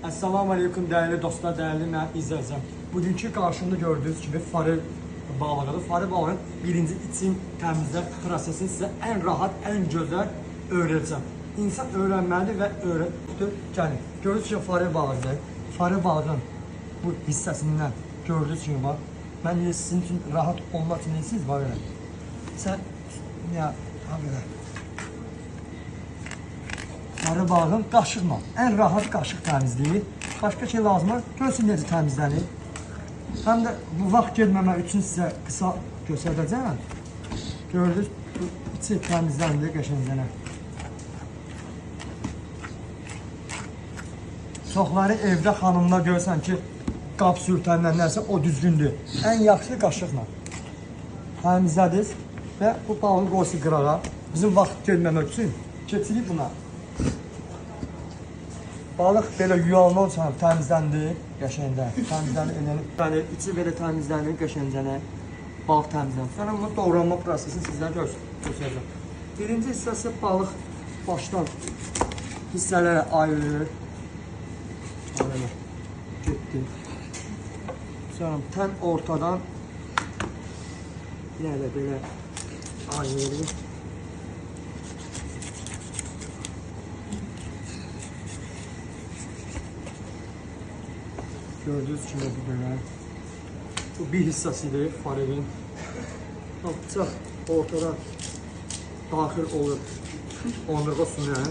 Assalamu aleykum değerli dostlar, değerli izləyicilər. Bugünkü karşımda gördüğünüz gibi farı balığıdır. Farı balığın birinci için təmizlək prosesini sizə ən rahat, ən gözəl öğreteceğim. İnsan öğrenməli və öğretdir. Gəlin, gördüğünüz gibi farı balığıdır. Farı balığın bu hissəsindən gördüğünüz gibi bak. Ben sizin için rahat olmak için siz var öyle. Sen ya abi öyle. Farı balığın qaşıqla, ən rahat qaşıq təmizliyi. Başqa şey lazım var. Görsün necə təmizlənir. Həm də bu vaxt getməmək üçün sizə qısa göstərəcəm. Gördünüz, bu içi təmizləndi qəşəngcənə. Çoxları evdə xanımlar görsən ki, qab sürtəndən nəsə o düzgündür. Ən yaxşı qaşıqla təmizlədiniz və bu balığı qoysun qırağa. Bizim vaxt getməmək üçün keçirik buna. Balıq belə yuvalma olsan təmizləndi qəşəngdə. Təmizləndi, yəni içi belə təmizləndi qəşəngcənə. Balıq təmizləndi. Sonra bunu doğranma prosesini sizlərə göstərəcəm. Birinci hissəsi balıq başdan hissələrə ayrılır. Ayrılır. Getdi. Sonra tən ortadan belə ayrılır. Gördüğünüz gibi bu böyle. Bu bir hissəsidir farenin. Bıçaq ortada daxil olur onurğa sümüyə.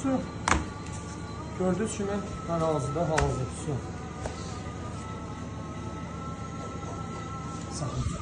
Su. Gördüğünüz gibi ben ağzında hazır su. Sakın.